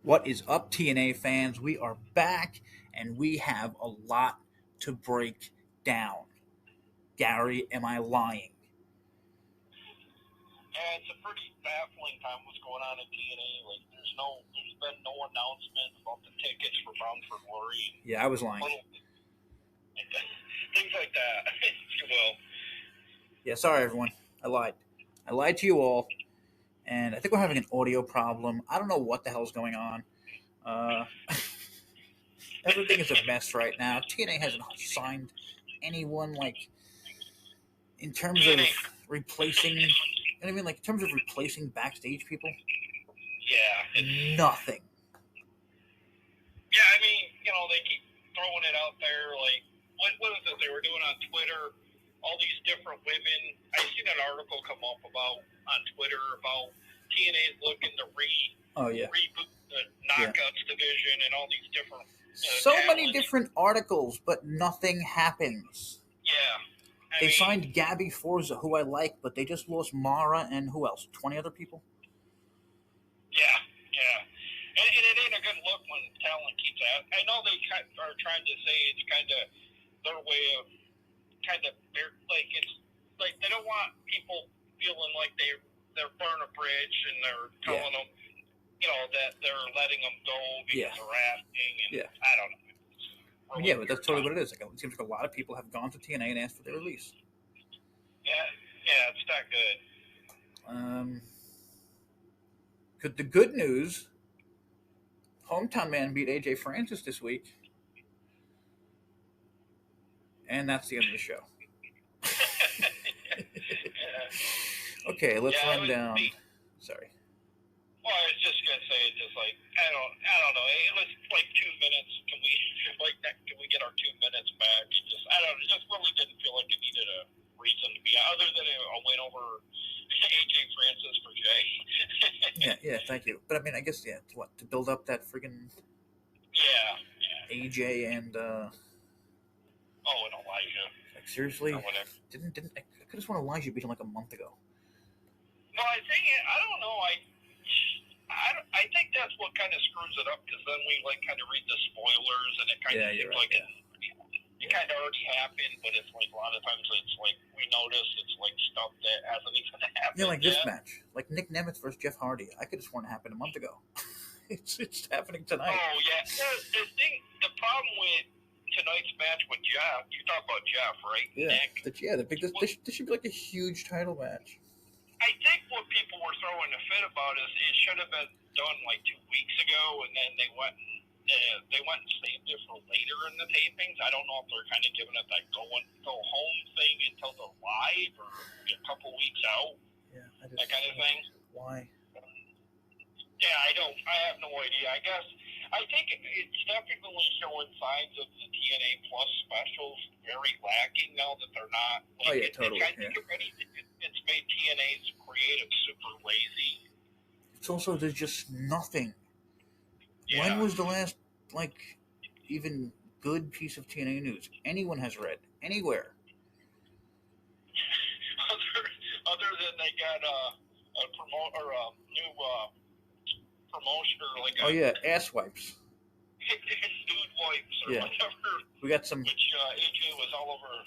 What is up, TNA fans? We are back and we have a lot to break down. Gary, am I lying? Yeah, it's a pretty baffling time what's going on in TNA. Like, there's been no announcement about the tickets for Bound for Glory. Yeah, I was lying. Things like that, if you will. Yeah, sorry everyone. I lied. I lied to you all, and I think we're having an audio problem. I don't know what the hell's going on. Uh, Everything is a mess right now. TNA hasn't signed anyone in terms of TNA, replacing. You know what I mean? Like in terms of replacing backstage people, yeah, nothing. yeah. I mean, they keep throwing it out there. Like, what is it they were doing on Twitter? All these different women. I seen an article come up on Twitter about TNA's looking to Oh yeah. reboot the knockouts division and all these different. So many different articles, but nothing happens. Yeah. They signed Gabby Forza, who I like, but they just lost Mara and who else? 20 other people? Yeah, yeah. And it ain't a good look when talent keeps out. I know they are trying to say it's kind of their way of it's like they don't want people feeling like they're burning a bridge and they're telling them, that they're letting them go because they're asking. And I don't know. Yeah, but that's totally what it is. Like, it seems like a lot of people have gone to TNA and asked for their release. Yeah, it's not good. The good news, Hometown Man beat AJ Francis this week. And that's the end of the show. Okay, let's run down. Sorry. Well, I was just gonna say, just like I don't know. It was like 2 minutes. Can we get our 2 minutes back? I don't know. It just really didn't feel like it needed a reason to be other than a win over AJ Francis for Jay. yeah. Thank you. But I mean, I guess to build up that friggin' AJ and and Elijah. Like seriously, didn't I could have sworn Elijah beat him like a month ago. No, I don't know. I think that's what kind of screws it up because then we kind of read the spoilers and it kind of seems like it kind of already happened, but it's like a lot of times it's like we notice it's like stuff that hasn't even happened. Yeah, like this match, like Nick Nemeth versus Jeff Hardy. I could have sworn it happened a month ago. it's happening tonight. Oh yeah, the problem with tonight's match with Jeff, you talk about Jeff, right? Yeah, this should be like a huge title match. I think what people were throwing a fit about is it should have been done like 2 weeks ago, and then they went and saved it for later in the tapings. I don't know if they're kind of giving it that go home thing until they're live or a couple weeks out. Yeah, that kind of thing. Why? Yeah, I have no idea. I think it's definitely showing signs of the TNA Plus specials very lacking now that they're not. Totally. It's made TNA's creative super lazy. It's also there's just nothing. Yeah. When was the last even good piece of TNA news anyone has read anywhere? Other than they got a new promotion or ass wipes. Dude wipes or whatever. We got some. Which AJ was all over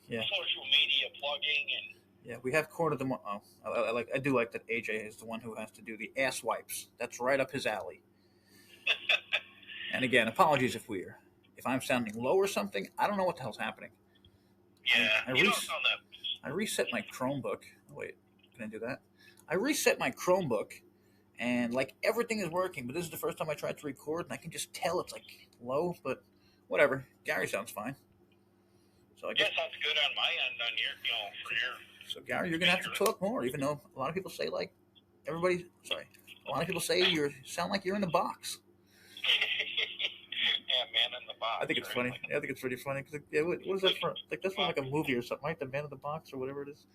social media plugging and. Yeah, we have cornered them. Oh, I do like that AJ is the one who has to do the ass wipes. That's right up his alley. And again, apologies if I'm sounding low or something. I don't know what the hell's happening. Yeah, I reset my Chromebook. Oh, wait, can I do that? I reset my Chromebook, and everything is working. But this is the first time I tried to record, and I can just tell it's low. But whatever, Gary sounds fine. So I guess sounds good on my end. On your, for your. So Gary, you're gonna have to talk more, even though a lot of people say a lot of people say you sound like you're in the box. Yeah, Man in the Box. I think it's funny. I think it's pretty funny because what is that for? That's from a movie or something, right? The Man in the Box or whatever it is.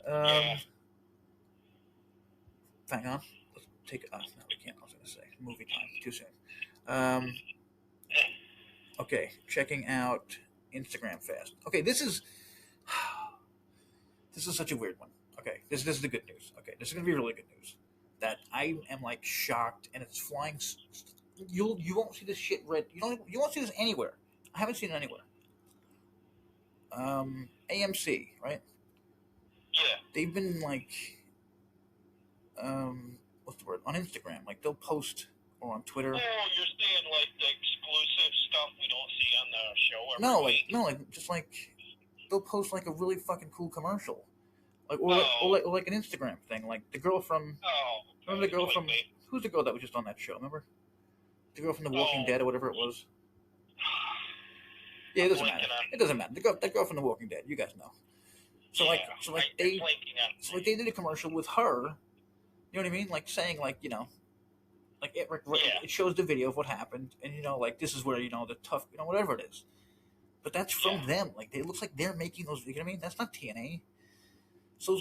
Hang on. Let's take it. No, we can't. I was gonna say movie time. Too soon. Okay, checking out Instagram fast. Okay, this is such a weird one. Okay, this is the good news. Okay, this is gonna be really good news. that I am like shocked, and it's flying. You won't see this shit red. You won't see this anywhere. I haven't seen it anywhere. AMC, right? Yeah. They've been like, what's the word, on Instagram? Like they'll post, or on Twitter. Oh, you're saying like the exclusive stuff we don't see on the show every No, week? like just like they'll post like a really fucking cool commercial, like or like an Instagram thing, like the girl from. Remember the girl from who's the girl that was just on that show? Remember the girl from The Walking Dead or whatever it was. Yeah, it doesn't matter. It doesn't matter. That girl from The Walking Dead. You guys know. So they did a commercial with her. You know what I mean? Like saying like like it shows the video of what happened, and like this is where the tough whatever it is. But that's from them. Like it looks like they're making those. You know what I mean? That's not TNA. So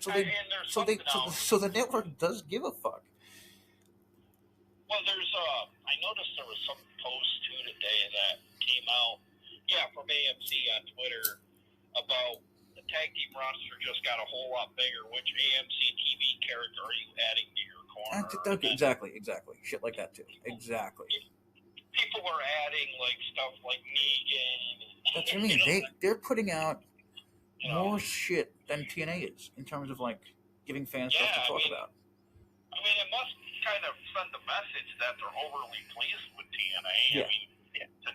the network does give a fuck. Well, I noticed there was some post too today that came out, from AMC on Twitter about the tag team roster just got a whole lot bigger. Which AMC TV character are you adding to your corner? Exactly. Shit like that too. Exactly. People are adding like stuff like Negan. That's what I mean. They're putting out more shit than TNA is in terms of like giving fans stuff to talk about. I mean, it must kind of send the message that they're overly pleased with TNA. Yeah.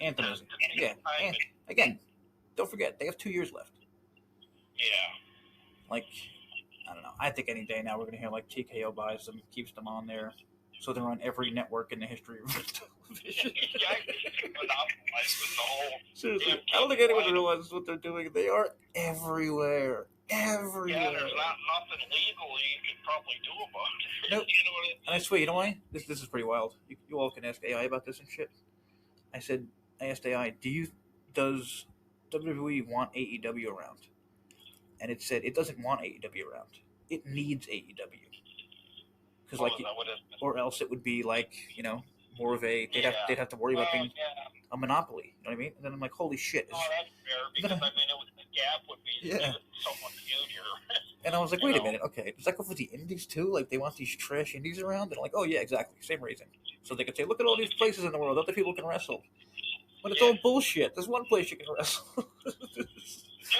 Anthemism. And again, don't forget they have 2 years left. Yeah. Like, I don't know. I think any day now we're gonna hear like TKO buys them, keeps them on there, so they're on every network in the history of television. Seriously, I don't think anyone realizes what they're doing. They are everywhere. Everywhere. Yeah, there's nothing legally you could probably do about it. Nope. And I swear, you know why? This is pretty wild. You all can ask AI about this and shit. I asked AI, does WWE want AEW around? And it said it doesn't want AEW around. It needs AEW. Because or else it would be like more of a they'd have to worry about being a monopoly. You know what I mean? And then I'm like, holy shit! Oh, that's fair because the gap would be somewhat huge. And I was like, wait a minute, okay, does that go for the indies too? Like they want these trash indies around? And I'm like, oh yeah, exactly, same reason. So they could say, look at all these places in the world, other people can wrestle. But it's all bullshit. There's one place you can wrestle. The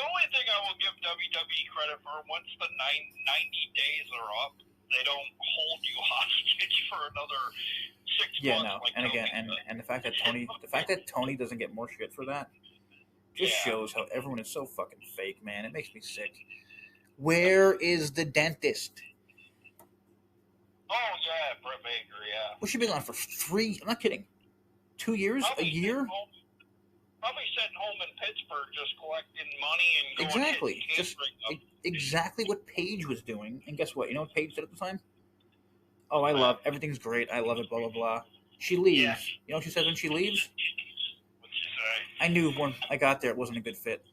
only thing I will give WWE credit for, once the 90 days are up, they don't hold you hostage for another 6 months. Yeah, no, and again, and the fact that Tony doesn't get more shit for that just shows how everyone is so fucking fake, man. It makes me sick. Where is the dentist? Oh yeah, Britt Baker, yeah. Well, she's been on for 3. I'm not kidding. 2 years, a year. Probably sitting home in Pittsburgh, just collecting money and going exactly, just exactly what Paige was doing. And guess what? You know what Paige did at the time? Oh, I love everything's great. I love it. Blah blah blah. She leaves. Yeah. You know what she says when she leaves? What'd she say? I knew when I got there it wasn't a good fit.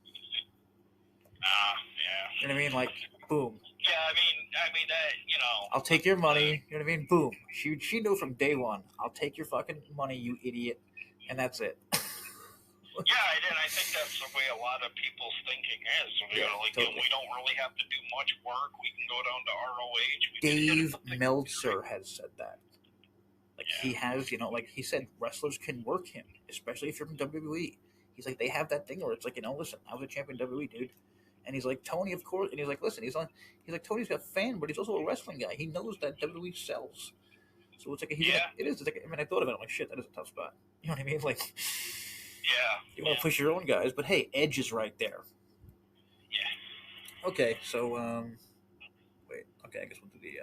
Yeah. You know what I mean? Like, boom. Yeah, I mean that. I'll take your money. You know what I mean? Boom. She knew from day one. I'll take your fucking money, you idiot, and that's it. Yeah, I think that's the way a lot of people's thinking is. Totally. We don't really have to do much work. We can go down to ROH. Dave Meltzer has said that. Like he has, like he said, wrestlers can work him, especially if you're from WWE. He's like, they have that thing where it's like, listen, I was a champion WWE, dude. And he's like, Tony, of course. And he's like, listen, he's like, Tony's got fan, but he's also a wrestling guy. He knows that WWE sells. So it's like, it is. It's like, I thought about it. I'm like, shit, that is a tough spot. You know what I mean? Like, you want to push your own guys, but hey, Edge is right there. Yeah. Okay, so wait. Okay, I guess we'll do the.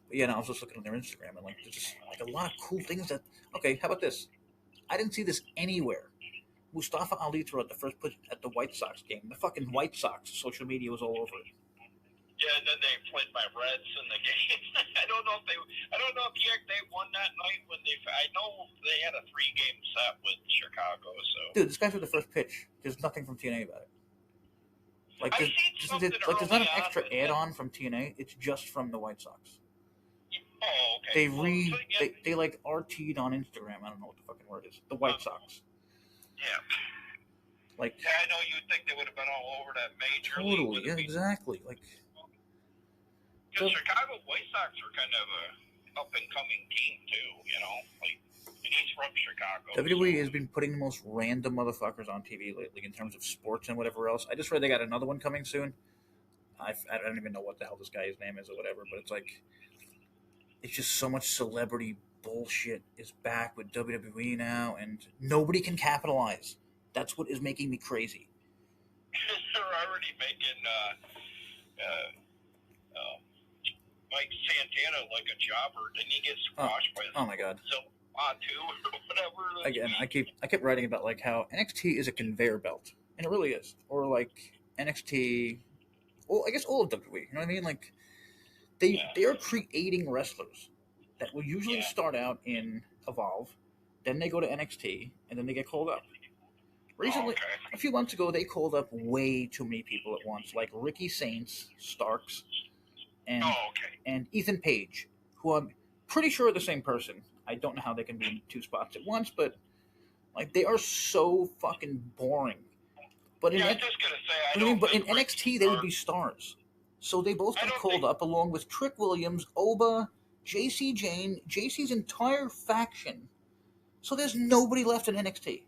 But yeah, no, I was just looking on their Instagram and like there's just like a lot of cool things that. Okay, how about this? I didn't see this anywhere. Mustafa Ali threw out the first pitch at the White Sox game. The fucking White Sox social media was all over it. Yeah, and then they played my Reds in the game. I don't know if they won that night when I know they had a 3-game set with Chicago. So dude, this guy threw the first pitch. There's nothing from TNA about it. Like there's not an extra add-on from TNA. It's just from the White Sox. Oh, okay. They like RT'd on Instagram. I don't know what the fucking word is. The White Sox. Yeah. Like. Yeah, I know you'd think they would have been all over that major. Totally. Yeah, exactly. Like. Because Chicago White Sox are kind of a up and coming team too, and he's from Chicago. WWE has been putting the most random motherfuckers on TV lately in terms of sports and whatever else. I just read they got another one coming soon. I don't even know what the hell this guy's name is or whatever, but it's just so much celebrity bullshit is back with WWE now, and nobody can capitalize. That's what is making me crazy. They're already making Mike Santana like a jobber, then he gets squashed by oh my god. So too, or whatever. Again, I kept writing about like how NXT is a conveyor belt, and it really is. Or like NXT, well, I guess all of WWE. You know what I mean? Like they are creating wrestlers that will usually start out in Evolve, then they go to NXT, and then they get called up. Recently, a few months ago, they called up way too many people at once, like Ricky Saints, Starks, and Ethan Page, who I'm pretty sure are the same person. I don't know how they can be in two spots at once, but like they are so fucking boring. But in I'm just gonna say, but in NXT they would be stars. So they both got called up along with Trick Williams, Oba, JC Jane, JC's entire faction. So there's nobody left in NXT.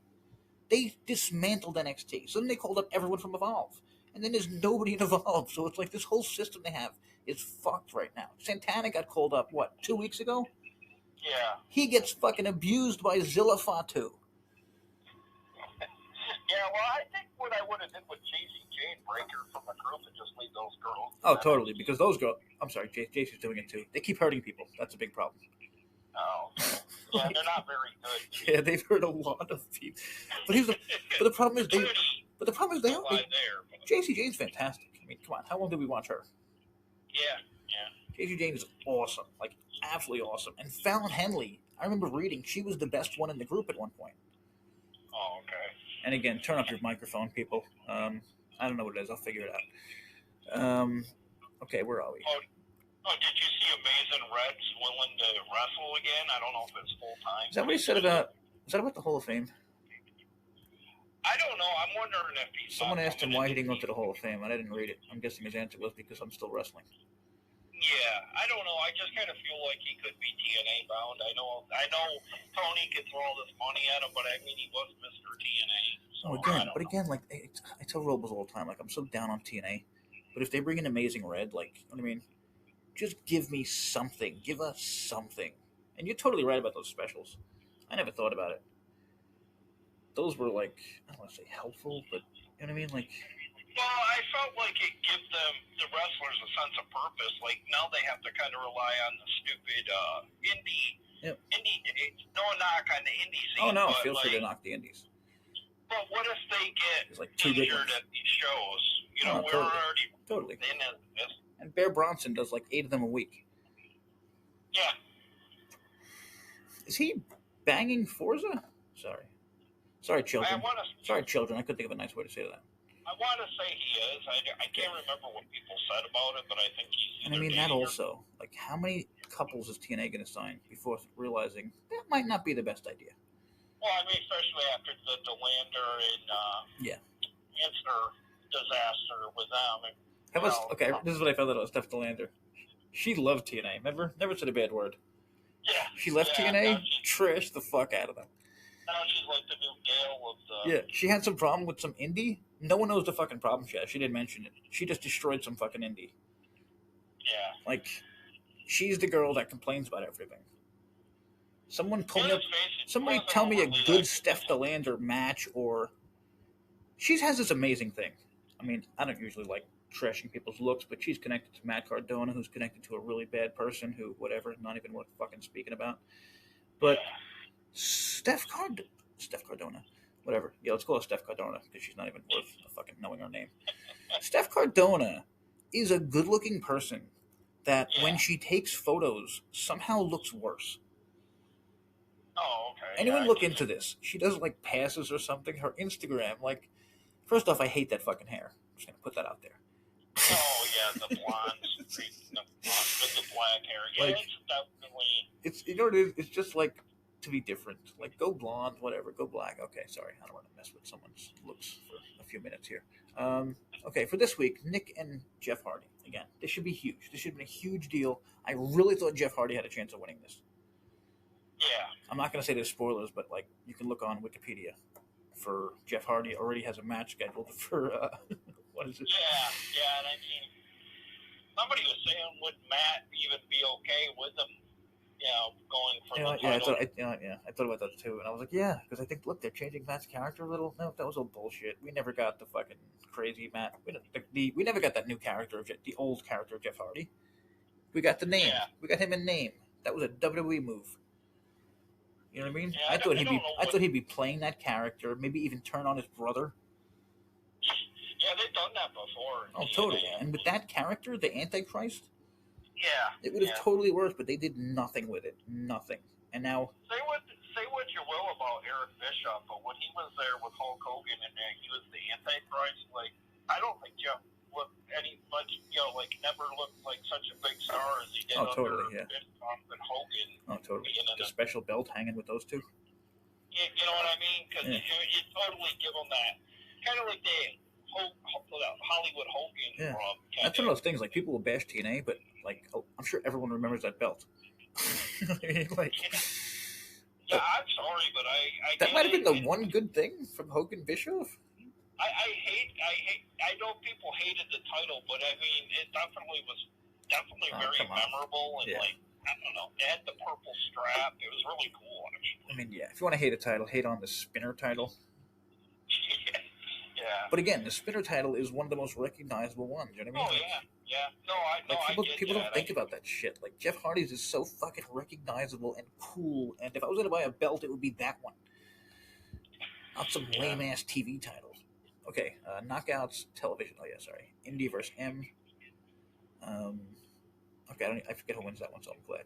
They dismantled NXT. So then they called up everyone from Evolve. And then there's nobody in Evolve. So it's like this whole system they have is fucked right now. Santana got called up, 2 weeks ago? Yeah. He gets fucking abused by Zilla Fatu. Yeah, well, I think what I would have did with JC Jane, break her from the group and just leave those girls. Oh, totally. Because those girls... I'm sorry, JC's doing it too. They keep hurting people. That's a big problem. Oh. Yeah, they're not very good. Yeah, they've hurt a lot of people. But the problem is they JC Jane's fantastic. I mean, come on, how long did we watch her? Yeah. JC Jane is awesome, like absolutely awesome. And Fallon Henley, I remember reading she was the best one in the group at one point. Oh, okay. And again, turn up your microphone, people. I don't know what it is. I'll figure it out. Okay, where are we? Oh, did you see Amazing Red's willing to wrestle again? I don't know if it's full time. Is that what he said about? Is that about the Hall of Fame? I don't know. I'm wondering if he's. Someone asked him why he didn't go to the Hall of Fame, and I didn't read it. I'm guessing his answer was because I'm still wrestling. Yeah, I don't know. I just kind of feel like he could be TNA bound. I know Tony could throw all this money at him, but I mean he was Mr. TNA. So again, like I tell Robles all the time, like I'm so down on TNA, but if they bring in Amazing Red, like you know what I mean. Just give me something. Give us something. And you're totally right about those specials. I never thought about it. Those were like, I don't want to say helpful, but you know what I mean? Like, well, I felt like it gave them, the wrestlers, a sense of purpose. Like now they have to kind of rely on the stupid indie. Yep. No knock on the indie scene. Oh no, feel free to knock the indies. But what if they get like injured at these shows? You know, we're already in this. And Bear Bronson does like 8 of them a week. Yeah. Is he banging Forza? Sorry, children. Sorry, children. I couldn't think of a nice way to say that. I want to say he is. I can't remember what people said about it, but I think he's. And I mean that also. Like, how many couples is TNA going to sign before realizing that might not be the best idea? Well, I mean, especially after the Delander and Answer disaster with them. Okay, this is what I found out about Steph Delander. She loved TNA. Never said a bad word. Yeah. She left TNA, trashed the fuck out of them. Now she's like the new Gale of the... Yeah, she had some problem with some indie. No one knows the fucking problem she has. She didn't mention it. She just destroyed some fucking indie. Yeah. Like, she's the girl that complains about everything. Somebody tell me a good Steph Delander match or... She has this amazing thing. I mean, I don't usually like trashing people's looks, but she's connected to Matt Cardona, who's connected to a really bad person who, whatever, not even worth fucking speaking about. But Steph Cardona, whatever. Yeah, let's call her Steph Cardona because she's not even worth fucking knowing her name. Steph Cardona is a good-looking person that when she takes photos somehow looks worse. Oh, okay. Anyone look into this? She does like passes or something. Her Instagram, like, first off, I hate that fucking hair. I'm just gonna put that out there. Oh yeah, the blondes, with the black hair. Yeah, like, it's definitely. It's, you know what it is? It's just like to be different. Like go blonde, whatever. Go black. Okay, sorry, I don't want to mess with someone's looks for a few minutes here. Okay, for this week, Nick and Jeff Hardy. Again, this should be huge. This should have been a huge deal. I really thought Jeff Hardy had a chance of winning this. Yeah. I'm not going to say there's spoilers, but like you can look on Wikipedia for Jeff Hardy already has a match scheduled for what is it? Yeah, and I mean, somebody was saying, would Matt even be okay with him, going for the title? I thought about that too, and I was like, yeah, because I think, look, they're changing Matt's character a little. No, that was all bullshit. We never got the fucking crazy Matt. We never got that new character of the old character of Jeff Hardy. We got the name. Yeah. We got him in name. That was a WWE move. You know what I mean? Yeah, I thought he'd be playing that character, maybe even turn on his brother. Yeah, they've done that before. Oh, totally. And with that character, the Antichrist, it would have totally worked, but they did nothing with it. Nothing. And now... Say what you will about Eric Bischoff, but when he was there with Hulk Hogan and he was the Antichrist, I don't think Jeff looked never looked like such a big star as he did under Bischoff and Hogan. Oh, totally. The special belt hanging with those two. You know what I mean? Because you totally give them that. Kind of like the Hollywood Hogan rub. That's one of those things, like, people will bash TNA, but, like, I'm sure everyone remembers that belt. Yeah, I'm sorry, but I that might have been the one good thing from Hogan Bischoff. I know people hated the title, but I mean, it definitely was very memorable, and I don't know, it had the purple strap. It was really cool, actually. I mean, yeah, if you want to hate a title, hate on the spinner title. Yeah. But again, the spinner title is one of the most recognizable ones. You know what I mean? Oh, yeah. No, people don't think about that shit. Like, Jeff Hardy's is so fucking recognizable and cool, and if I was going to buy a belt, it would be that one. Not some lame-ass TV title. Okay, Knockouts Television. Oh, yeah, sorry. Indie vs. M. Okay, I forget who wins that one, so I'm glad.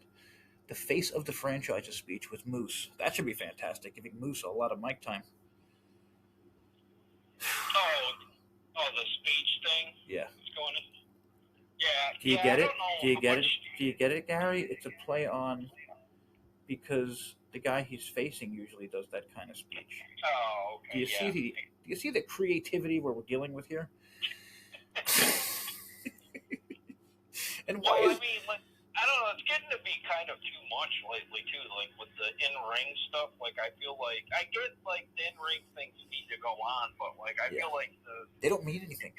The face of the franchise's speech with Moose. That should be fantastic, giving Moose a lot of mic time. Oh, the speech thing? Yeah. It's going in. Yeah. Do you get it? Do you get it, Gary? It's a play on because the guy he's facing usually does that kind of speech. Oh, okay. Do you see the creativity we're dealing with here? And why? I mean, I don't know. It's getting to be kind of too much lately too. Like with the in-ring stuff. Like I feel like I get like the in-ring things need to go on, but like I feel like they don't mean anything.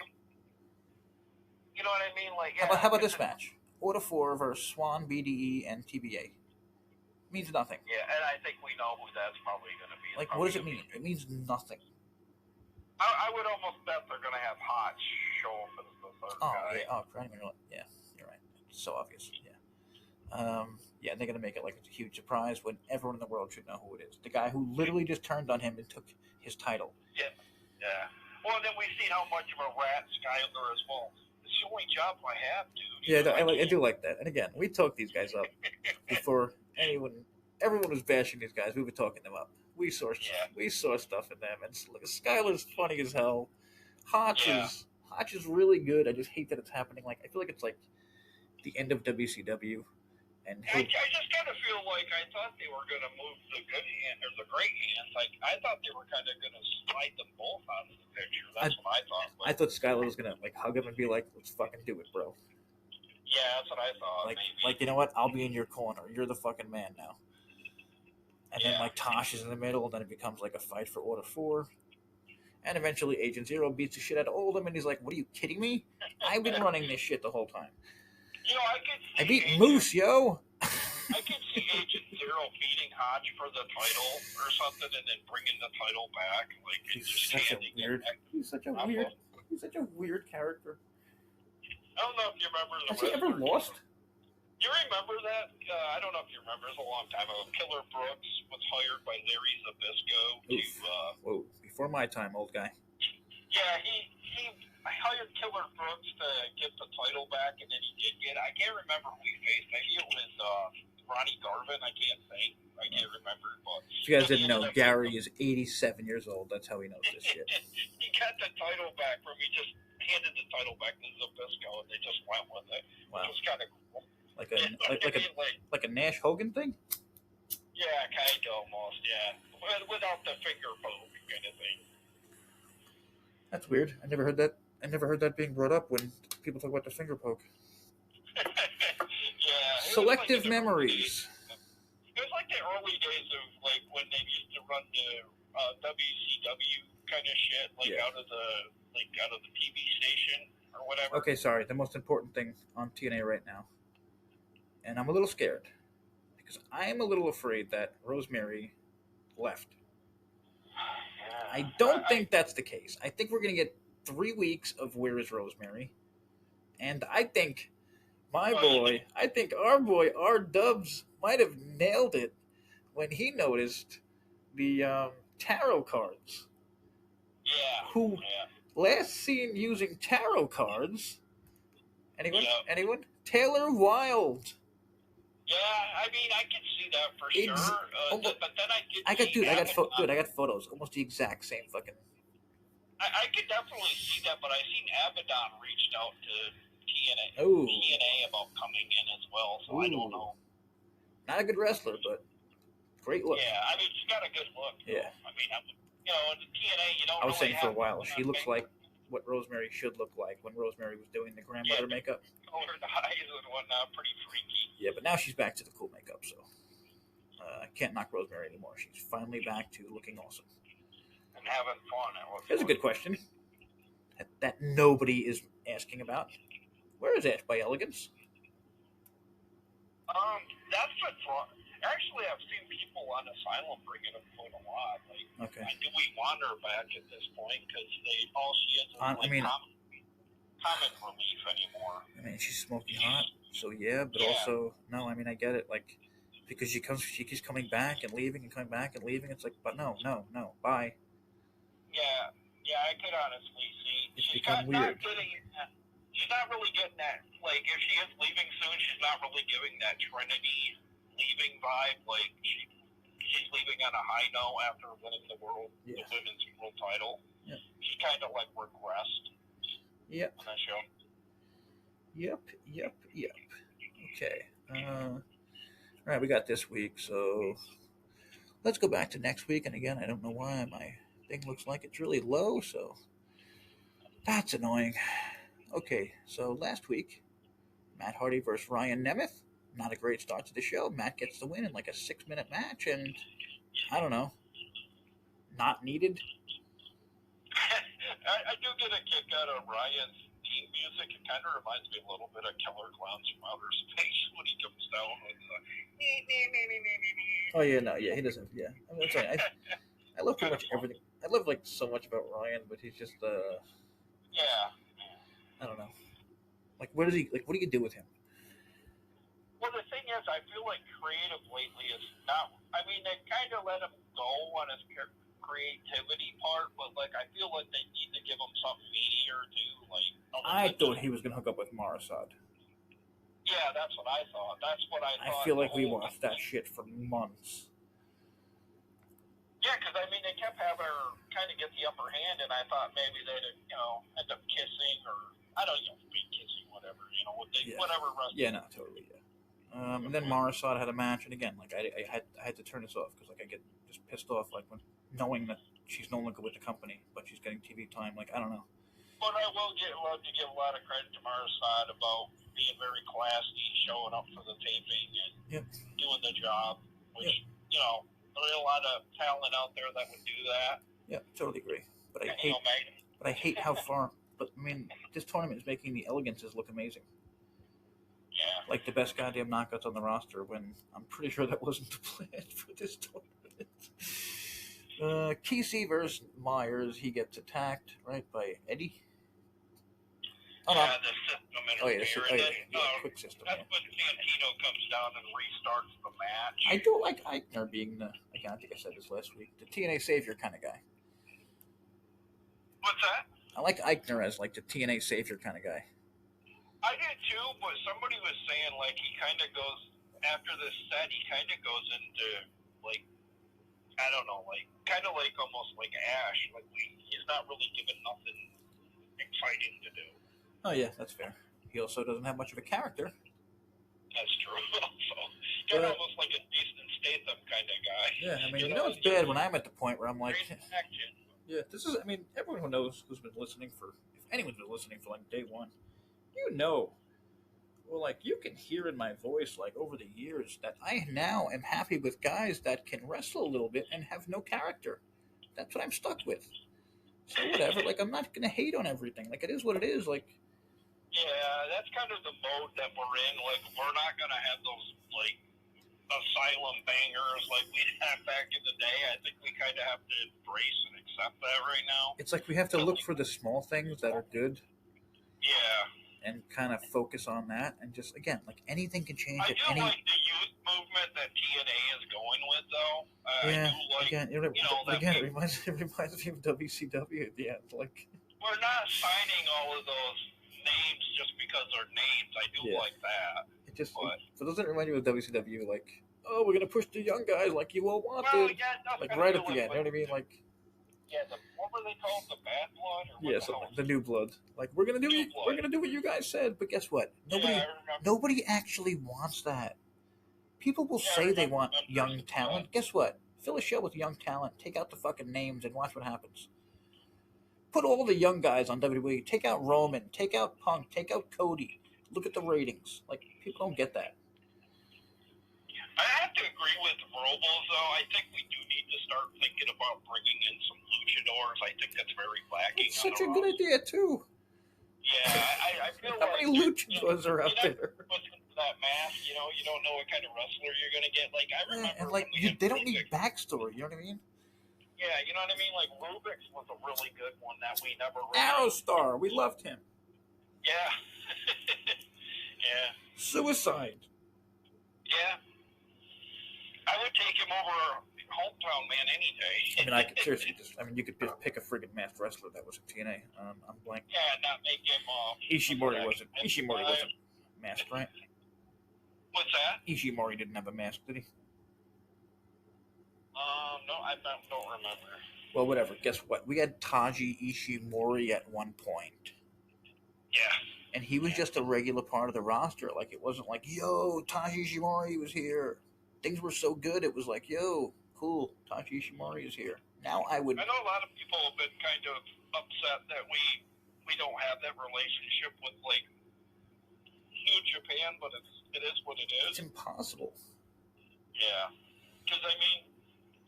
You know what I mean? Like how about this match? Order 4 versus Swan, BDE, and TBA. Means nothing. Yeah, and I think we know who that's probably going to be. Like, what does it mean? It means nothing. I would almost bet they're going to have Hodge show up as the third guy. Yeah, you're right. It's so obvious. Yeah. Yeah, they're going to make it like it's a huge surprise when everyone in the world should know who it is. The guy who literally just turned on him and took his title. Yeah. Well, then we see how much of a rat Skyler as well. It's the only job I have, dude. I do like that. And again, we talked these guys up before everyone was bashing these guys. We were talking them up. We saw stuff in them, and Skyler's funny as hell. Hotch is really good. I just hate that it's happening. Like, I feel like it's like the end of WCW. And I just kind of feel like I thought they were going to move the good hand or the great hands. Like I thought they were kind of going to slide them both out of the picture. That's what I thought. I thought Skyler was going to like hug him and be like, "Let's fucking do it, bro." Yeah, that's what I thought. Like you know what? I'll be in your corner. You're the fucking man now. And then like Tosh is in the middle, and then it becomes like a fight for Order 4. And eventually Agent Zero beats the shit out of Oldham, and he's like, "What are you kidding me? I've been running this shit the whole time." You know, I beat Moose, yo. I could see Agent Zero beating Hodge for the title or something, and then bringing the title back. Like he's such a weird character. I don't know if you remember the. Has he ever lost? You remember that? I don't know if you remember. It was a long time ago. Killer Brooks was hired by Larry Zbyszko Whoa, before my time, old guy. Yeah, he hired Killer Brooks to get the title back, and then he did get it. I can't remember who he faced. Maybe it was Ronnie Garvin. I can't think. I can't remember. But if you guys didn't know, Gary is 87 years old. That's how he knows this shit. He got the title back from. He just handed the title back to Zbyszko, and they just went with it. Wow. It was kind of cool. Like a Nash Hogan thing? Yeah, kind of almost, yeah. Without the finger poke kind of thing. That's weird. I never heard that I never heard that being brought up when people talk about the finger poke. Yeah. Selective memories. It was like the early days of like when they used to run the WCW kind of shit, like out of the TV station or whatever. Okay, sorry. The most important thing on TNA right now, and I'm a little scared because I'm a little afraid that Rosemary left. I don't think that's the case. I think we're gonna get 3 weeks of Where is Rosemary, and I think our boy, R Dubs might have nailed it when he noticed the tarot cards. Yeah. Who last seen using tarot cards? Anyone? Yeah. Anyone? Taylor Wilde. Yeah, I mean, I can see that for sure. But then I got photos. Almost the exact same fucking. I could definitely see that, but I seen Abaddon reached out to TNA about coming in as well, so I don't know. Not a good wrestler, but great look. Yeah, I mean, she's got a good look. Yeah. I mean, the TNA, you don't. I was saying for a while, she looks like what Rosemary should look like when Rosemary was doing the grandmother makeup. Color dyes and whatnot, pretty freaky. Yeah, but now she's back to the cool makeup, so I can't knock Rosemary anymore. She's finally back to looking awesome. And having fun. Here's a good question that nobody is asking about. Where is Ash by Elegance? That's been fun. Actually, I've seen people on Asylum bring it up quite a lot. Like, do we want her back at this point? Because all she is comic relief anymore. I mean, she's smoking hot, so yeah. But also, no. I mean, I get it. Like, because she keeps coming back and leaving and coming back and leaving. It's like, but no, bye. Yeah, I could honestly see. It's become weird. She's not really getting that. Like, if she is leaving soon, she's not really giving that Trinity leaving vibe. Like, she's leaving on a high note after winning the women's world title. Yeah. She kind of like regressed. Yep. On that show. Yep. Okay. All right, we got this week, so let's go back to next week. And again, I don't know why my thing looks like it's really low, so that's annoying. Okay, so last week, Matt Hardy versus Ryan Nemeth. Not a great start to the show. Matt gets the win in like a 6-minute match, and I don't know, not needed. I do get a kick out of Ryan's theme music. It kind of reminds me a little bit of Killer Clowns from Outer Space when he comes down with the... Oh, yeah, he doesn't, yeah. I'm saying, I love pretty much everything. I love, like, so much about Ryan, but he's just, yeah. I don't know. Like, what do you do with him? Well, the thing is, I feel like creative lately is not... I mean, they kind of let him go on his creativity part, but, like, I feel like they need to give him something meatier, too. Like, I thought he was going to hook up with Marisad. Yeah, that's what I thought. That's what I thought. I feel like we watched that shit for months. Yeah, because, I mean, they kept having her kind of get the upper hand, and I thought maybe they'd, end up kissing or... I don't know, fake kissing, whatever, whatever. Yeah, no, totally, yeah. And then Marisad had a match, and again, like I had to turn this off because like I get just pissed off, like when knowing that she's no longer with the company, but she's getting TV time. Like I don't know. But I will love to give a lot of credit to Marisad about being very classy, showing up for the taping, and doing the job. Which there are a lot of talent out there that would do that. Yeah, totally agree. But I hate how far. But, I mean, this tournament is making the Elegances look amazing. Yeah. Like the best goddamn knockouts on the roster when I'm pretty sure that wasn't the plan for this tournament. Kesey versus Myers. He gets attacked, right, by Eddie? Oh, yeah, the system interferes. Quick system. That's when Santino comes down and restarts the match. I do like Eichner being the, again, I think I said this last week, the TNA Savior kind of guy. What's that? I like Eichner as like the TNA Savior kind of guy. I did too, but somebody was saying like he kind of goes after this set. He kind of goes into like I don't know, like kind of like almost like Ash. Like he's not really given nothing exciting to do. Oh yeah, that's fair. He also doesn't have much of a character. That's true. Also, you're almost like a Jason Statham kind of guy. Yeah, I mean, it's bad when I'm at the point where I'm like. Yeah, this is. I mean, everyone who knows who's been listening for anyone's been listening for like day one, you know, well, like you can hear in my voice, like over the years, that I now am happy with guys that can wrestle a little bit and have no character. That's what I'm stuck with. So whatever, like I'm not gonna hate on everything. Like it is what it is. Like Yeah, that's kind of the mode that we're in. Like we're not gonna have those like asylum bangers like we had back in the day. I think we kind of have to embrace and accept that right now. it's like we have to look for the small things that are good. Yeah. And kind of focus on that, and just again, like anything can change. I do like the youth movement that TNA is going with, though. Yeah, I do like, again, it reminds me of WCW at the end. Like we're not signing all of those names just because they're names. I do like that. It just for those that remind you of WCW, like we're gonna push the young guys like you all wanted, like right at the end. You know what I mean? Like what were they called? The Bad Blood? Or the New Blood. Like we're gonna do what you guys said, but guess what? Nobody actually wants that. People will say they want young talent. Guess what? Fill a show with young talent. Take out the fucking names and watch what happens. Put all the young guys on WWE. Take out Roman. Take out Punk. Take out Cody. Look at the ratings. Like people don't get that. I have to agree with Robles, though. I think we do need to start thinking about bringing in some luchadors. I think that's very lacking. It's such a good idea, too. Yeah, I feel How many luchadors are out there? With that mask, you don't know what kind of wrestler you're going to get. Like, I remember... and, like, they don't need backstory, you know what I mean? Yeah, you know what I mean? Like, Rubik's was a really good one that we never... Aerostar, we loved him. Yeah. Yeah. Suicide. Yeah. I would take him over Hometown Man any day. I mean, seriously, you could just pick a friggin' masked wrestler that was a TNA. I'm blank. Yeah, not make him. Ishimori wasn't masked, right? What's that? Ishimori didn't have a mask, did he? No, I don't remember. Well, whatever. Guess what? We had Taji Ishimori at one point. Yeah. And he was just a regular part of the roster. Like, it wasn't like, yo, Taji Ishimori was here. Things were so good, it was like, yo, cool, Taji Ishimori is here. Now I know a lot of people have been kind of upset that we don't have that relationship with, like, New Japan, but it is what it is. It's impossible. Yeah. Because, I mean,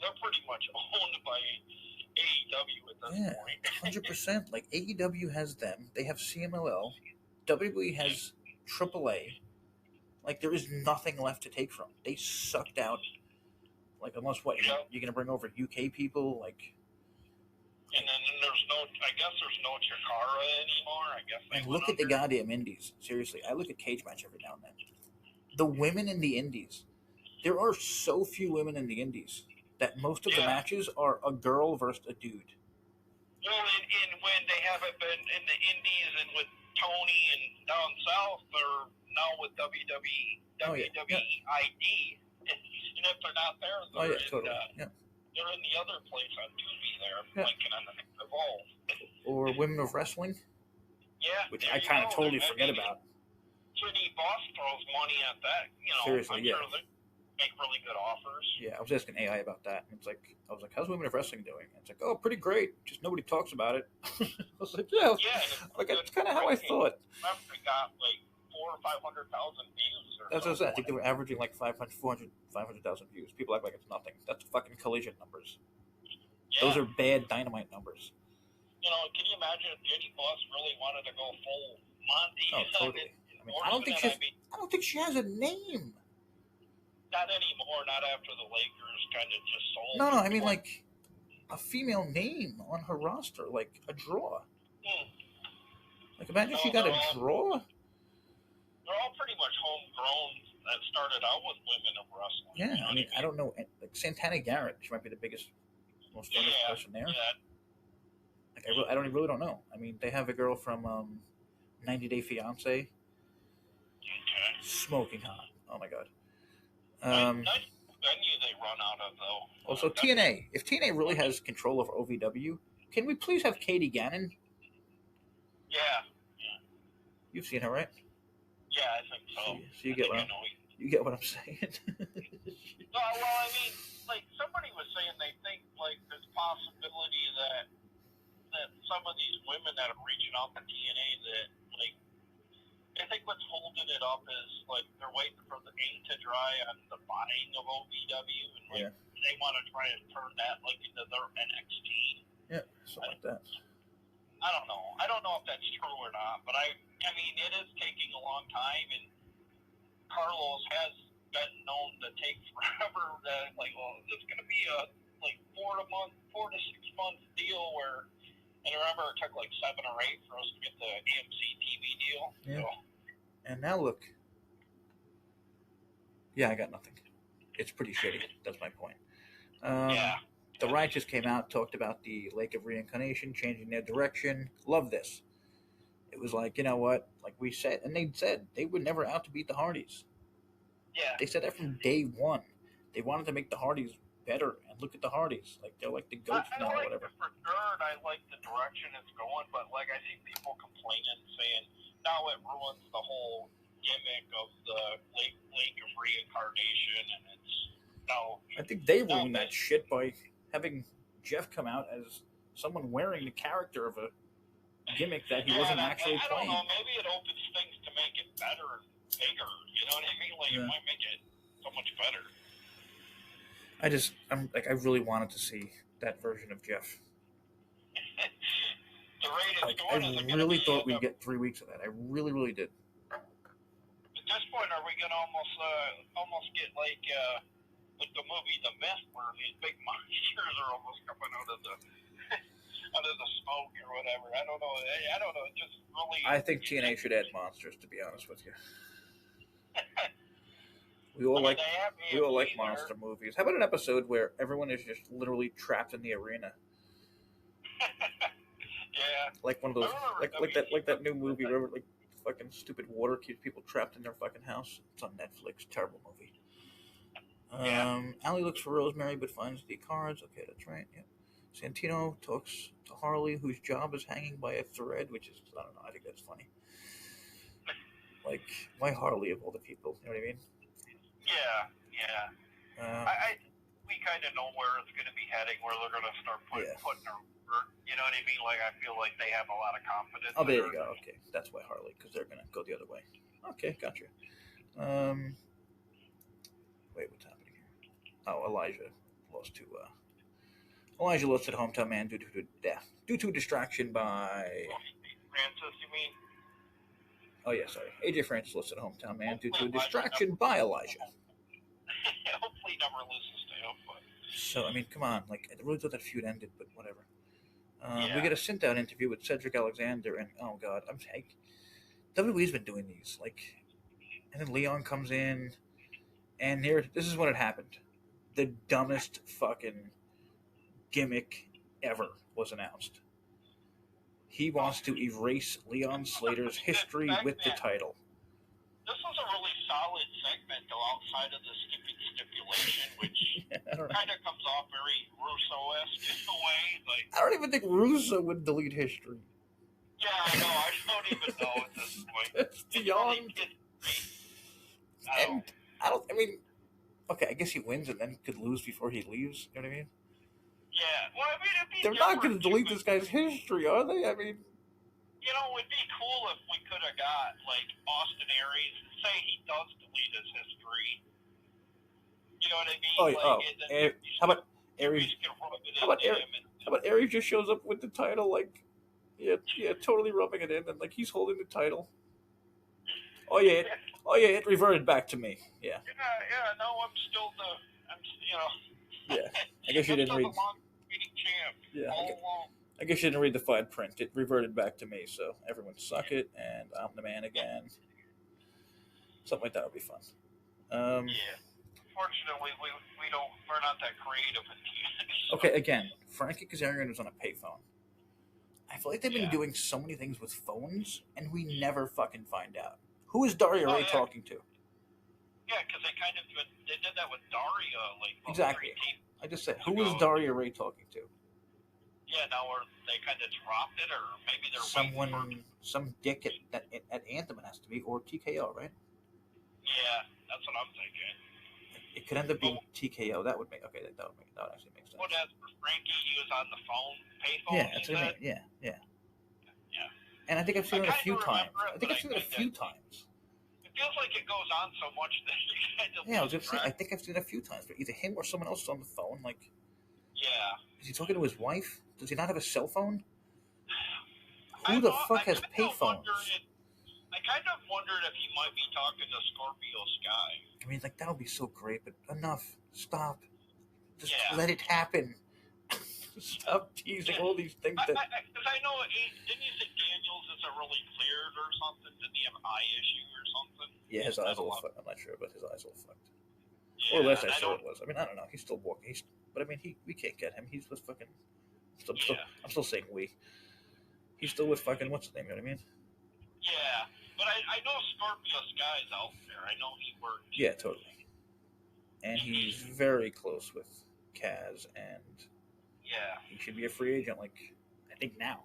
they're pretty much owned by AEW at this point. 100%. Like, AEW has them. They have CMLL. WWE has AAA. Like, there is nothing left to take from. They sucked out, like, unless what, you're going to bring over UK people, like... And then I guess there's no Chikara anymore, And look at the goddamn indies. Seriously, I look at Cage Match every now and then. The women in the indies. There are so few women in the indies that most of the matches are a girl versus a dude. Well, and when they haven't been in the indies and with Tony and down south, they're now with WWE ID, and if they're not there, they're in the other place on Tuesday there, blinking on the Evolve. Or Women of Wrestling. Yeah. Which I kind of totally forget about. Trinity Boss throws money at that, Seriously, I'm sure they make really good offers. Yeah, I was asking AI about that. And I was like, how's Women of Wrestling doing? And it's like, oh, pretty great. Just nobody talks about it. I was like, that's kind of how I thought. They got like 400,000 or 500,000 views. That's what I said. I think they were averaging like 500,000 views. People act like it's nothing. That's fucking Collision numbers. Yeah. Those are bad Dynamite numbers. Can you imagine if Jenny Boss really wanted to go full Monty? Oh, totally. I mean, I don't think she has a name. Not anymore. Not after the Lakers kind of just sold. No. I mean, like a female name on her roster, like a draw. Like, imagine she got a draw. They're all pretty much homegrown that started out with Women of Wrestling. Yeah, I mean, I don't know. Like Santana Garrett, she might be the most famous person there. Yeah. Like, I really don't know. I mean, they have a girl from 90 Day Fiance. Okay. Smoking hot. Oh my god. Nice venue they run out of, though. Also, TNA. If TNA really has control over OVW, can we please have Katie Gannon? Yeah. You've seen her, right? Yeah, I think so. So you get what I'm saying. No, well, I mean, like somebody was saying, they think like there's possibility that some of these women that have reached information out to TNA that, like, I think what's holding it up is, like, they're waiting for the ink to dry on the buying of OVW, and, like, they want to try and turn that, like, into their NXT. Yeah, something like that. I don't know. I don't know if that's true or not, but I mean, it is taking a long time, and Carlos has been known to take forever. That, like, well, is this going to be a, like, 4 to 6 month deal where, and remember, it took like 7 or 8 for us to get the AMC TV deal. Yeah. So. And now look. Yeah, I got nothing. It's pretty shitty. That's my point. Yeah. The Righteous came out, talked about the Lake of Reincarnation, changing their direction. Love this. It was like, you know what? Like we said, and they said they were never out to beat the Hardys. Yeah. They said that from day one. They wanted to make the Hardys better, and look at the Hardys. Like, they're like the goats now or whatever. For sure, and I like the direction it's going, but like I see people complaining, saying now it ruins the whole gimmick of the Lake of Reincarnation, and it's now. I think they ruined that shit by having Jeff come out as someone wearing the character of a gimmick that he wasn't actually playing. I don't know. Maybe it opens things to make it better and bigger. You know what I mean? Like, it might make it so much better. I really wanted to see that version of Jeff. I really thought we'd get 3 weeks of that. I really, really did. At this point, are we gonna almost get like the movie The Mist, where these big monsters are almost coming out of the smoke or whatever? I don't know. It just really. I think TNA should add monsters. To be honest with you. We all like monster movies. How about an episode where everyone is just literally trapped in the arena? Yeah. Like one of those, like that new movie where like fucking stupid water keeps people trapped in their fucking house. It's on Netflix. Terrible movie. Allie looks for Rosemary but finds the cards. Okay, that's right. Yeah. Santino talks to Harley, whose job is hanging by a thread, which is, I don't know. I think that's funny. Like, why Harley of all the people? You know what I mean? Yeah. We kind of know where it's going to be heading, where they're going to start putting her. You know what I mean? Like, I feel like they have a lot of confidence. Oh, there you go. Okay, that's why Harley, because they're going to go the other way. Okay, gotcha. Wait, what's happening here? Oh, Elijah lost to Hometown Man due to distraction by Francis. You mean? Oh yeah, sorry. AJ Francis lost to Hometown Man due to a distraction by Elijah. Hopefully, never loses to him. But. So I mean, come on. Like, I really thought that feud ended, but whatever. We get a sit-down interview with Cedric Alexander, and oh god, I'm like, WWE's been doing these, like, and then Leon comes in, and this is when it happened. The dumbest fucking gimmick ever was announced. He wants to erase Leon Slater's history with the title. This was a really solid segment, though, outside of the stipulation, which kind of comes off very Russo-esque in a way. Like, I don't even think Russo would delete history. Yeah, I know. I don't even know at this point. It's beyond. I mean, okay, I guess he wins and then could lose before he leaves. You know what I mean? Yeah. Well, I mean, they're not going to delete this guy's history, are they? I mean, you know, it'd be cool if we could have got, like, Austin Aries, say he does delete his history. You know what I mean? How about Aries? How about Aries just shows up with the title, like, totally rubbing it in, and like he's holding the title. It reverted back to me. Yeah. No, I'm still Yeah, I guess you didn't read. Yeah, I guess you didn't read the fine print. It reverted back to me, so everyone suck it, and I'm the man again. Something like that would be fun. Fortunately, we're not that creative in TNA. Okay, again, Frankie Kazarian was on a payphone. I feel like they've been doing so many things with phones, and we never fucking find out. Who is Daria Ray talking to? Yeah, because they did that with Daria, like, exactly. I just said, who is Daria Ray talking to? Yeah, now they kind of dropped it, or maybe they're some dick at Anthem it has to be, or TKO, right? Yeah, that's what I'm thinking. It could end up being TKO. That would actually make sense. Well, as for Frankie, he was on the phone, payphone. Yeah, that's what I mean. Yeah. And I think I've seen it a few times. I think I've seen it a few times. It feels like it goes on so much that you kind of. Yeah, I was gonna say. I think I've seen it a few times, but either him or someone else is on the phone. Like, yeah. Is he talking to his wife? Does he not have a cell phone? Who the fuck has payphones? I kind of wondered if he might be talking to Scorpio Sky. I mean, like, that would be so great, but enough. Stop. Just let it happen. Stop teasing all these things that... Because I know, didn't you say Daniels isn't really cleared or something? Didn't he have an eye issue or something? Yeah, his eyes all fucked. I'm not sure, but his eyes all fucked. Yeah, or less I saw it was. I mean, I don't know. He's still walking. But I mean, we can't get him. He's with fucking... I'm still saying we. He's still with fucking... What's his name? You know what I mean? Yeah. But I know Scorpio Sky's out there. I know he worked. Yeah, totally. And he's very close with Kaz, and he should be a free agent, like, I think now.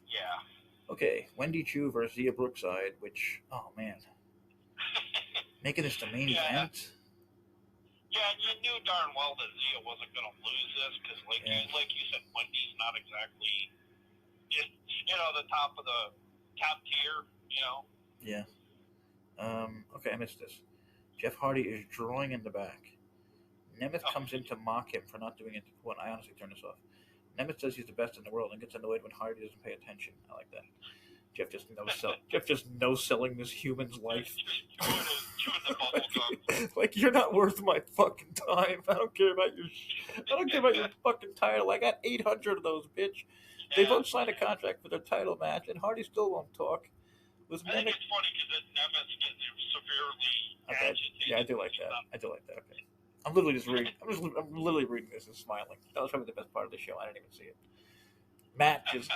Yeah. Okay, Wendy Chu versus Zia Brookside, which, oh man. Making this the main event? Yeah, you knew darn well that Zia wasn't going to lose this, because like you said, Wendy's not exactly, the top of the top tier, Yeah. Okay, I missed this. Jeff Hardy is drawing in the back. Nemeth comes in to mock him for not doing it. Well, I honestly turn this off. Nemeth says he's the best in the world and gets annoyed when Hardy doesn't pay attention. I like that. Jeff just no-selling this human's life. Like, you're not worth my fucking time. I don't care about your fucking title. I got 800 of those, bitch. They both signed a contract for their title match, and Hardy still won't talk. I think it's funny because Nemeth gets severely agitated. Yeah, I do like that. Okay. I'm literally just reading. I'm literally reading this and smiling. That was probably the best part of the show. I didn't even see it. Matt just,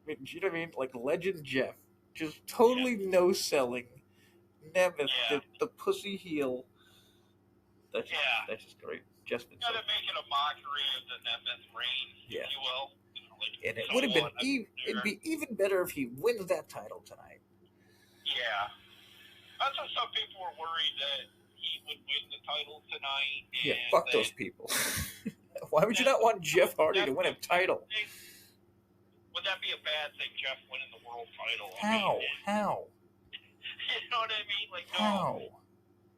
you know what I mean? Like Legend Jeff, just totally no-selling Nemeth, the pussy heel. That's just great. Just been kind of making a mockery of the Nemeth reign, if you will. And it would have been it'd be even better if he wins that title tonight. Yeah. That's what some people were worried that he would win the title tonight. Yeah, fuck those people. Why would you not want Jeff Hardy to win a title? Would that be a bad thing, Jeff winning the world title? How? You know what I mean? Like, no. How?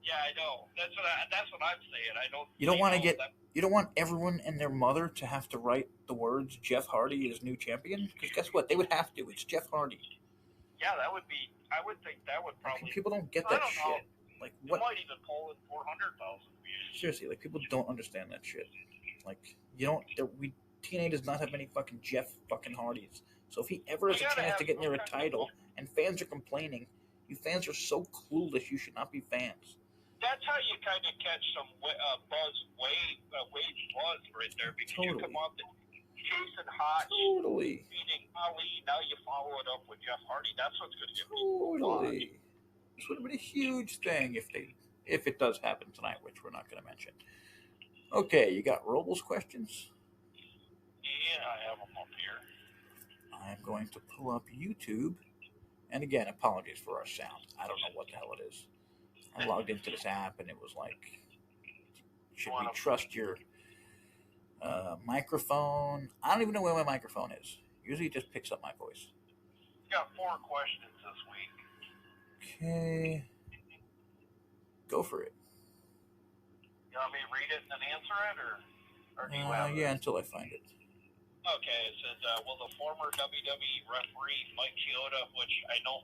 Yeah, I know. That's what I'm saying. I don't. You don't want to get. You don't want everyone and their mother to have to write the words "Jeff Hardy is new champion." Because guess what? They would have to. It's Jeff Hardy. Yeah, that would be. I would think that would probably. People don't get that shit. Know. Like what? It might even pull in 400,000 views. Seriously, like people don't understand that shit. Like you don't. TNA does not have any fucking Jeff fucking Hardys. So if he ever has a chance to get near a title, and fans are complaining, you fans are so clueless. You should not be fans. That's how you kind of catch some buzz, wave buzz right there. Because you come up and chasing hot, beating Ali. Now you follow it up with Jeff Hardy. That's what's going to get me. This would have been a huge thing if it does happen tonight, which we're not going to mention. Okay, you got Robles questions? Yeah, I have them up here. I'm going to pull up YouTube. And again, apologies for our sound. I don't know what the hell it is. I logged into this app and it was like, should we trust your microphone? I don't even know where my microphone is. Usually it just picks up my voice. You got 4 questions this week. Okay. Go for it. You want me to read it and then answer it, or do you have it? Until I find it. Okay, it says, will the former WWE referee Mike Chioda, which I know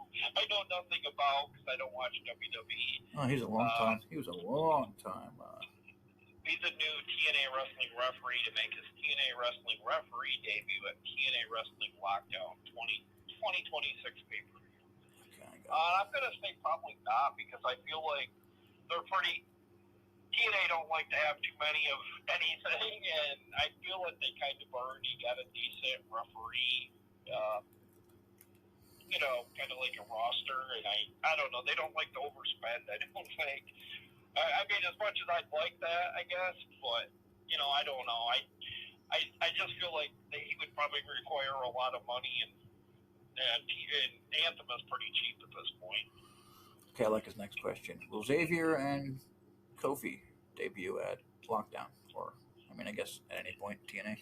nothing about because I don't watch WWE. Oh, he's a long time. He was a long time. He's a new TNA Wrestling referee to make his TNA Wrestling referee debut at TNA Wrestling Lockdown 2026 pay-per-view. Okay, I'm going to say probably not because I feel like they're pretty... TNA don't like to have too many of anything, and I feel like they kind of already got a decent referee, kind of like a roster, and I don't know, they don't like to overspend, I don't think. I mean, as much as I'd like that, I guess, but, I don't know. I just feel like he would probably require a lot of money, and Anthem is pretty cheap at this point. Okay, I like his next question. Will Xavier and Kofi debut at Lockdown, or I guess at any point TNA.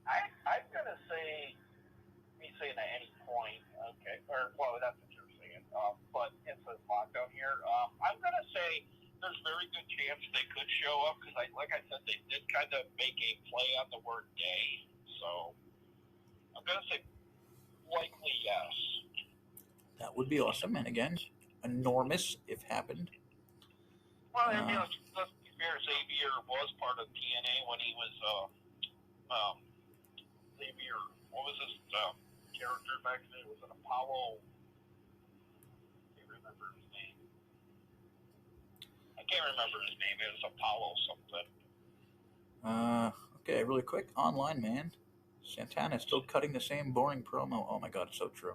I'm gonna say, me saying at any point. point. Okay, well, that's what you're saying. But it says lockdown here. I'm gonna say there's very good chance they could show up because, like I said, they did kind of make a play on the word day. So I'm gonna say likely yes. That would be awesome, and again, enormous if happened. Well, I mean, let's be fair. Xavier was part of TNA when he was Xavier. What was his character back then? Was it Apollo? I can't remember his name. It was Apollo something. Okay, really quick. Online, man. Santana is still cutting the same boring promo. Oh my god, it's so true.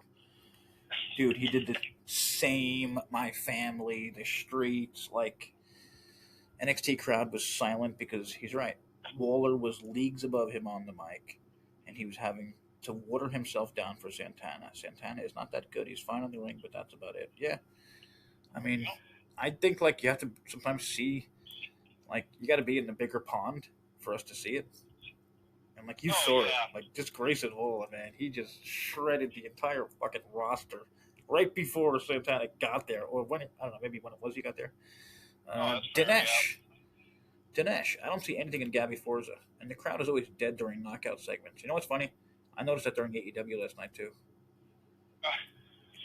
Dude, he did the same My Family, the streets, like NXT crowd was silent because he's right. Waller was leagues above him on the mic, and he was having to water himself down for Santana. Santana is not that good. He's fine on the ring, but that's about it. Yeah. I mean, I think like you have to sometimes see, like you got to be in the bigger pond for us to see it. And like you saw it, like just Grayson Waller, man, he just shredded the entire fucking roster right before Santana got there, or when I don't know, maybe when it was he got there. Dinesh, I don't see anything in Gabby Forza, and the crowd is always dead during knockout segments. You know what's funny? I noticed that during AEW last night too.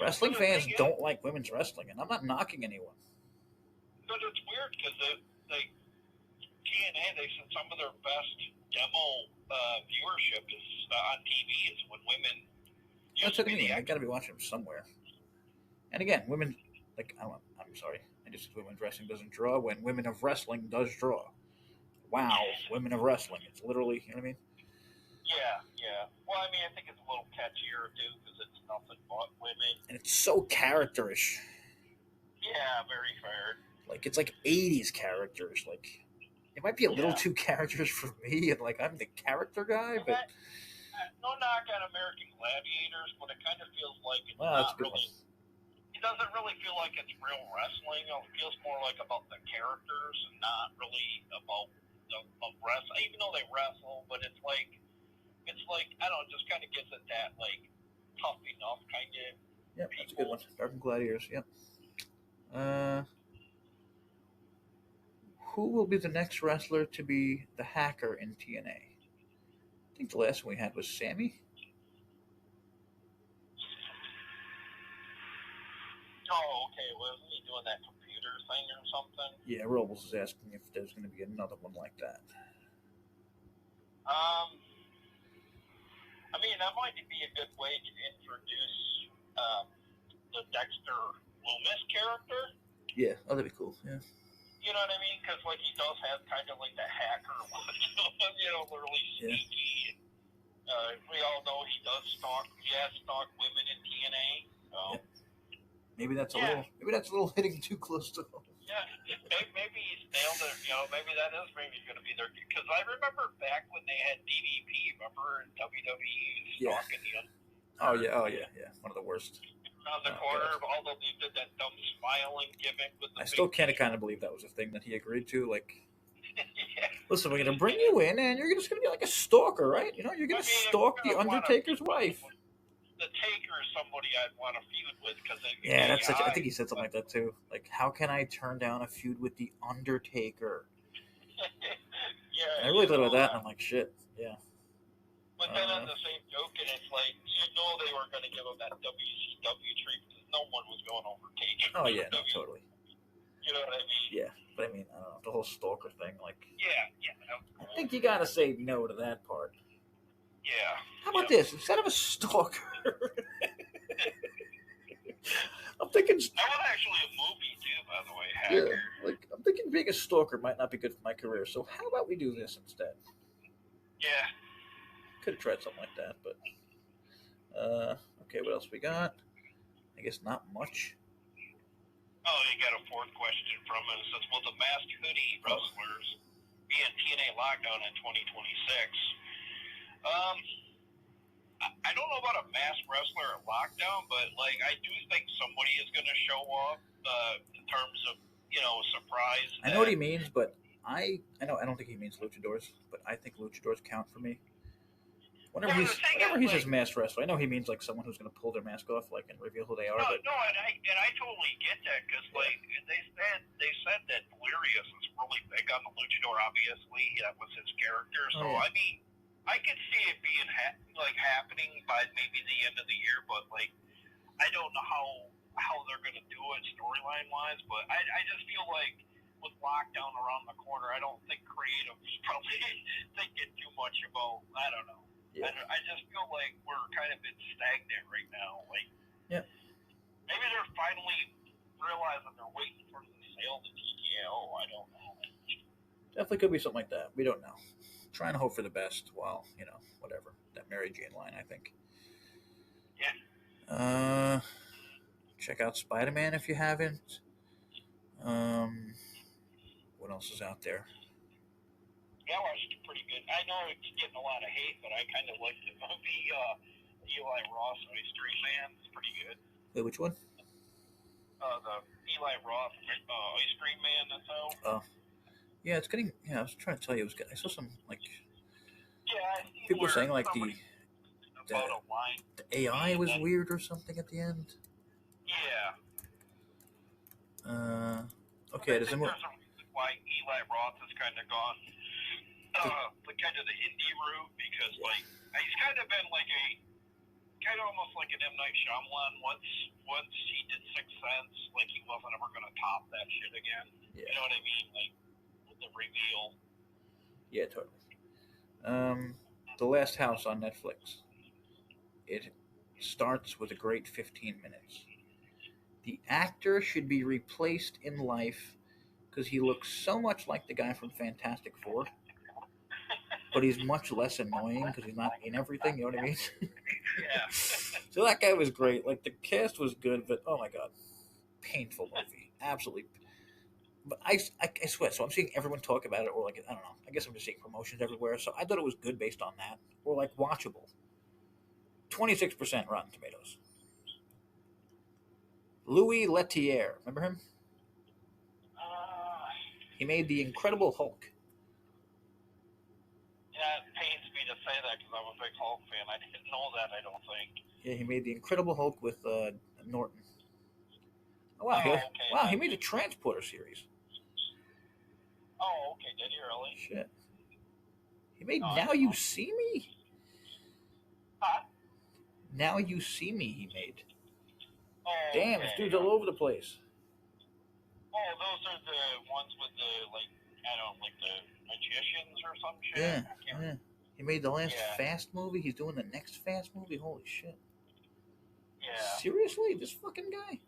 Wrestling fans don't like women's wrestling, and I'm not knocking anyone. But it's weird because TNA, they said some of their best demo viewership is on TV. Is when women. That's what I mean. I got to be watching them somewhere. And again, women I'm sorry. I just said women's wrestling doesn't draw when women of wrestling does draw. Wow, women of wrestling. It's literally, you know what I mean? Yeah. Well, I mean, I think it's a little catchier too because it's nothing but women. And it's so characterish. Yeah, very fair. Like it's like 80s characters. Like it might be a little too characters for me, and like I'm the character guy, but no knock on American Gladiators, but it kind of feels like it's not really. It doesn't really feel like it's real wrestling. It feels more like about the characters and not really about the wrestling. Even though they wrestle, but it's like I don't know, just kind of gives it that like tough enough kind of. Yep, that's a good one. American Gladiators. Yep. Who will be the next wrestler to be the hacker in TNA? I think the last one we had was Sammy. Oh, okay. Wasn't he doing that computer thing or something? Yeah, Robles is asking if there's going to be another one like that. I mean, that might be a good way to introduce the Dexter Loomis character. Yeah, that'd be cool. Yeah. You know what I mean? Because like he does have kind of like the hacker look, literally sneaky. And, we all know he does stalk. He has stalked women in TNA. So. Yeah. Maybe that's a little hitting too close to home. Yeah, maybe he's nailed it. Maybe that is maybe going to be there. Because I remember back when they had DDP. Remember in WWE stalking the. Oh yeah. One of the worst. Around the corner, although he did that dumb smiling gimmick with the. I still can't kind of believe that was a thing that he agreed to. Like, listen, we're gonna bring you in, and you're just gonna be like a stalker, right? You're gonna stalk the Undertaker's wife. The Taker is somebody I'd want to feud with because I think he said something like that too. Like, how can I turn down a feud with the Undertaker? I really thought about that, and I'm like, shit, yeah. But then on the same token, it's like they were going to give him that WCW treat because no one was going over Taker. Oh yeah, no, totally. You know what I mean? Yeah, but I mean, I don't know, the whole stalker thing, like. Yeah. I think you gotta say no to that part. Yeah. How about this? Instead of a stalker, I'm thinking. That was actually a movie too, by the way. Hacker. Yeah, like I'm thinking being a stalker might not be good for my career. So how about we do this instead? Yeah. Could have tried something like that, but okay. What else we got? I guess not much. Oh, you got a fourth question from us. It says, will the masked hoodie wrestlers be in TNA lockdown in 2026? I don't know about a masked wrestler at lockdown, but like I do think somebody is going to show up in terms of surprise. I know what he means, but I don't think he means luchadors, but I think luchadors count for me. whenever he says masked wrestler, I know he means like someone who's going to pull their mask off, like, and reveal who they are. No, but... no, and I totally get that because like they said that Delirious is really big on the luchador. Obviously, that was his character. So I mean, I could see it being happening by maybe the end of the year, but like I don't know how they're going to do it storyline wise. But I just feel like with lockdown around the corner, I don't think creatives probably thinking too much about. I don't know. Yeah. I just feel like we're kind of been stagnant right now. Like, maybe they're finally realizing they're waiting for the sale to TKO. I don't know. Definitely could be something like that. We don't know. Trying to hope for the best while, whatever. That Mary Jane line, I think. Yeah. Check out Spider-Man if you haven't. What else is out there? Yeah, watched it pretty good. I know it's getting a lot of hate, but I kind of like the movie Eli Roth, Ice Cream Man. It's pretty good. Wait, which one? The Eli Roth, Ice Cream Man, that's out. Oh. Yeah, it's getting... Yeah, I was trying to tell you. I saw some, like... Yeah, people were saying, like, the AI was weird or something at the end. Yeah. Okay, there's a more... why Eli Roth has kind of gone the kind of the indie route because like he's kind of been like almost like an M. Night Shyamalan. Once he did Sixth Sense, like he wasn't ever gonna top that shit again. Yeah. You know what I mean? Like with the reveal. Yeah, totally. The Last House on Netflix. It starts with a great 15 minutes. The actor should be replaced in life because he looks so much like the guy from Fantastic Four, but he's much less annoying because he's not in everything, you know what I mean? Yeah. So that guy was great. Like, the cast was good, but oh my god. Painful movie. Absolutely. But I swear, so I'm seeing everyone talk about it, or like, I don't know, I guess I'm just seeing promotions everywhere, so I thought it was good based on that, or like watchable. 26% Rotten Tomatoes. Louis Leterrier, remember him? He made The Incredible Hulk. Yeah, it pains me to say that because I'm a big Hulk fan. I didn't know that, I don't think. Yeah, he made The Incredible Hulk with Norton. Oh, wow, okay. Wow, he made a Transporter series. Oh, okay, did he really? Shit. He made Now You See Me? Huh? Now You See Me, he made. Oh, damn, this dude's all over the place. Oh, those are the ones with the, like, I don't know, like the magicians or some shit? Yeah. He made the last Fast movie. He's doing the next Fast movie. Holy shit. Yeah. Seriously? This fucking guy?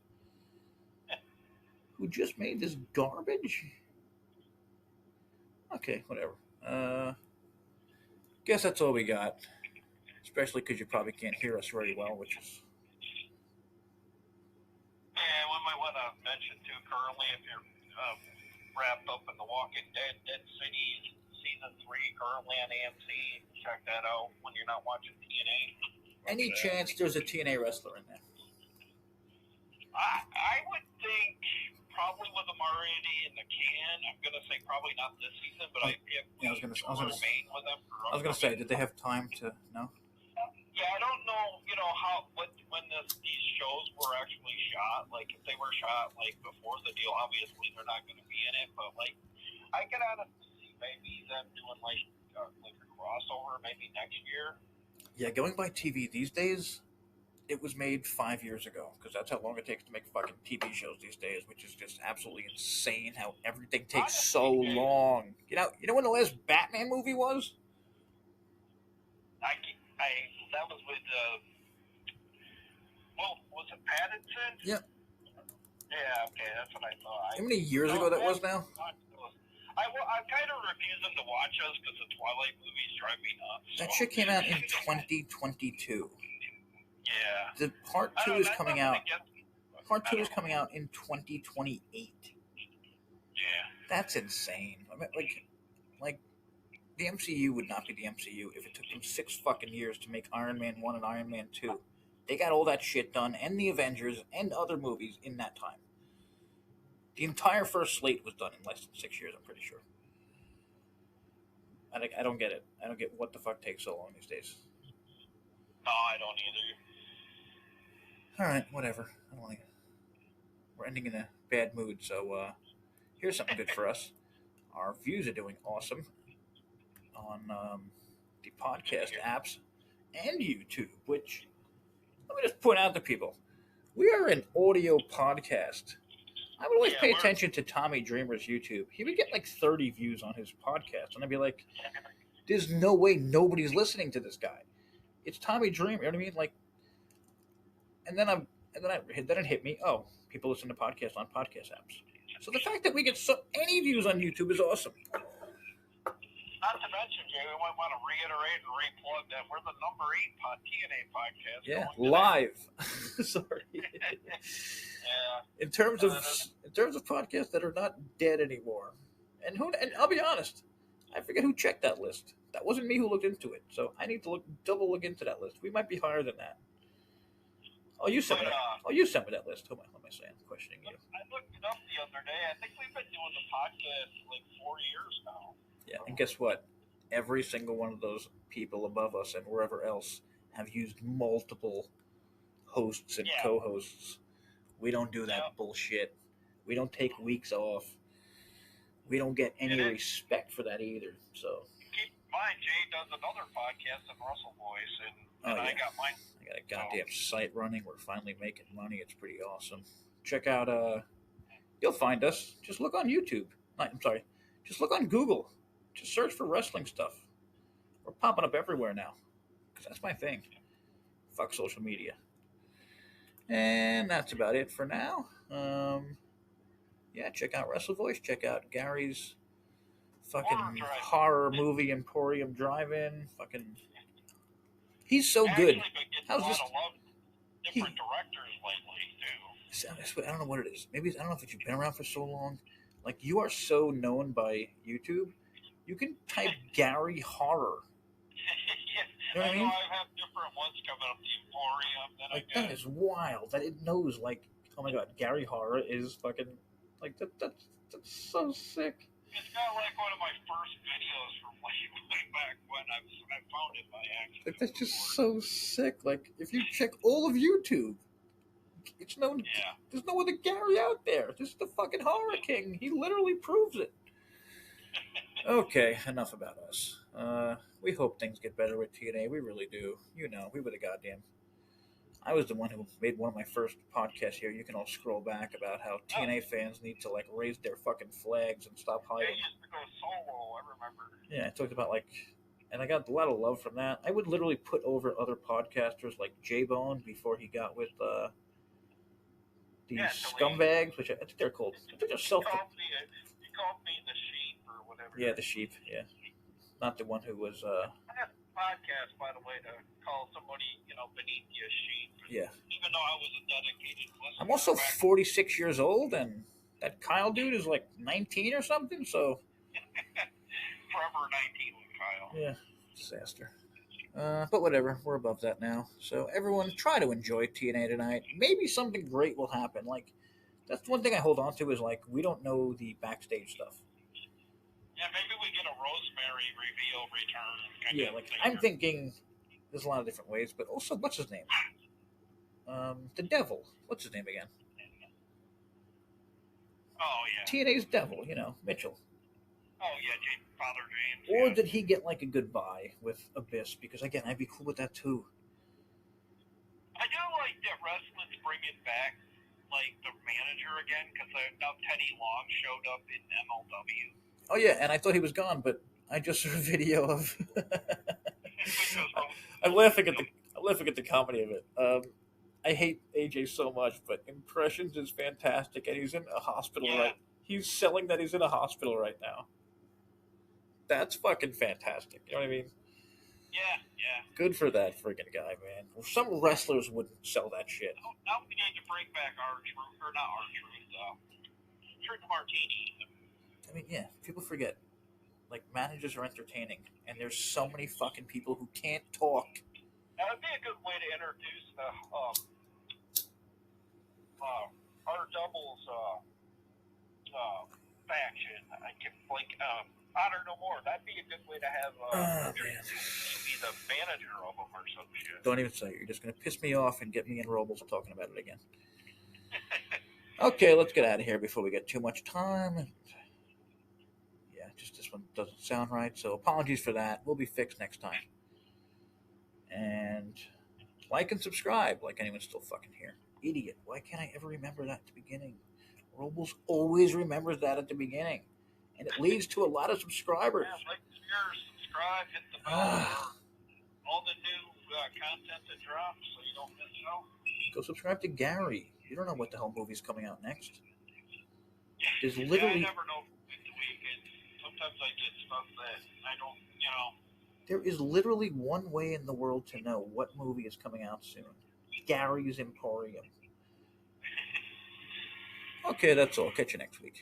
Who just made this garbage? Okay, whatever. Guess that's all we got. Especially because you probably can't hear us very well, which is... Yeah, we might want to mention, too, currently, if you're wrapped up in The Walking Dead, Dead City Season 3, currently on AMC. Check that out when you're not watching TNA. Any chance there's a TNA wrestler in there? I would think probably with them already in the can. I'm going to say probably not this season, but I was going to say, did they have time to know? Yeah, I don't know, when these shows were actually shot, like if they were shot like before the deal, obviously they're not going to be in it, but like I could honestly see maybe them doing like a crossover maybe next year. Yeah, going by TV these days, it was made 5 years ago because that's how long it takes to make fucking TV shows these days, which is just absolutely insane how everything takes so long. You know when the last Batman movie was? That was with was it Pattinson? Yep. Yeah, okay, that's what I thought. How many years ago that was now? I'm kind of refusing to watch those because the Twilight movies drive me nuts. That shit came out in 2022. Yeah. The part 2 is coming out. Part 2 is coming out in 2028. Yeah. That's insane. I mean, like the MCU would not be the MCU if it took them 6 fucking years to make Iron Man 1 and Iron Man 2. They got all that shit done, and the Avengers, and other movies in that time. The entire first slate was done in less than 6 years, I'm pretty sure. I don't get it. I don't get what the fuck takes so long these days. No, I don't All right, whatever. I don't like. We're ending in a bad mood, so here's something good for us. Our views are doing awesome on the podcast apps and YouTube, which let me just point out to people. We are an audio podcast. I would always pay attention to Tommy Dreamer's YouTube. He would get like 30 views on his podcast, and I'd be like, "There's no way nobody's listening to this guy. It's Tommy Dreamer." You know what I mean? Like, and then then it hit me. Oh, people listen to podcasts on podcast apps. So the fact that we get so any views on YouTube is awesome. Not to mention, Jay, we might want to reiterate and replug that we're the number 8 TNA podcast. Yeah, live. Sorry. Yeah. In terms of podcasts that are not dead anymore, and I'll be honest, I forget who checked that list. That wasn't me who looked into it, so I need to double look into that list. We might be higher than that. Oh, you sent me. You sent me that list. What am I saying? I'm questioning you. I looked it up the other day. I think we've been doing the podcast like 4 years now. Yeah, and guess what? Every single one of those people above us and wherever else have used multiple hosts and co-hosts. We don't do that bullshit. We don't take weeks off. We don't get any respect for that either. So keep in mind, Jay does another podcast in Russell Voice, and I got mine. I got a goddamn site running. We're finally making money. It's pretty awesome. Check out. You'll find us. Just look on YouTube. I'm sorry. Just look on Google. Just search for wrestling stuff. We're popping up everywhere now because that's my thing. Fuck social media. And that's about it for now. Yeah, check out Wrestle Voice. Check out Gary's fucking horror movie Emporium Drive-In. Fucking, he's so good. How's this? Different directors lately too. I don't know what it is. Maybe I don't know if you've been around for so long. Like, you are so known by YouTube. You can type Gary horror. You know what I mean? I have different ones coming up. The Emporium. Like, that is wild. That it knows, like, oh my god, Gary horror is fucking, like, that's so sick. It's got like one of my first videos from way back when I found it by accident. Like, that's just so sick. Like, if you check all of YouTube, it's known. Yeah. There's no other Gary out there. This is the fucking horror king. He literally proves it. Okay, enough about us. We hope things get better with TNA. We really do. You know, we were the goddamn. I was the one who made one of my first podcasts here. You can all scroll back about how TNA fans need to, like, raise their fucking flags and stop hiding. They used to go solo, I remember. Yeah, I talked about, like, and I got a lot of love from that. I would literally put over other podcasters like J-Bone before he got with these scumbags, which I think they're called. I think they're self. He called me the sheep or whatever. Yeah, the sheep. Yeah, not the one who was. Podcast, by the way, to call somebody, beneath you a sheep. Yeah. Even though I was a dedicated listener. I'm also 46 years old, and that Kyle dude is like 19 or something. So. Forever 19 with Kyle. Yeah, disaster. But whatever, we're above that now. So everyone, try to enjoy TNA tonight. Maybe something great will happen. Like, that's one thing I hold on to is, like, we don't know the backstage stuff. Yeah, maybe we get a Rosemary reveal return. Yeah, like, I'm thinking there's a lot of different ways, but also, what's his name? The Devil. What's his name again? Oh, yeah. TNA's Devil, Mitchell. Oh, yeah, Father James. Or did he get, like, a goodbye with Abyss? Because, again, I'd be cool with that, too. I do like that wrestling's bringing back, like, the manager again, because now Teddy Long showed up in MLW. Oh, yeah, and I thought he was gone, but I just saw a video of... I'm laughing at the comedy of it. I hate AJ so much, but Impressions is fantastic, and he's in a hospital He's selling that he's in a hospital right now. That's fucking fantastic. You know what I mean? Yeah. Good for that friggin' guy, man. Some wrestlers wouldn't sell that shit. Now we need to bring back R-Truth, or not R-Truth, Truth Martini. I mean, yeah, people forget. Like, managers are entertaining, and there's so many fucking people who can't talk. That would be a good way to introduce the our doubles faction. I can Honor No More. That'd be a good way to have. be the manager of them or some shit. Don't even say it. You're just going to piss me off and get me and Robles talking about it again. Okay, let's get out of here before we get too much time. Yeah, just this one doesn't sound right, so apologies for that. We'll be fixed next time. And like and subscribe, like anyone's still fucking here. Idiot. Why can't I ever remember that at the beginning? Robles always remembers that at the beginning. And it leads to a lot of subscribers. Yeah, like, share, subscribe, hit the bell for all the new content that drops so you don't miss out. Go subscribe to Gary. You don't know what the hell movie's coming out next. There's literally... I never know week to week. Sometimes I get stuff that I don't, There is literally one way in the world to know what movie is coming out soon. Gary's Emporium. Okay, that's all. Catch you next week.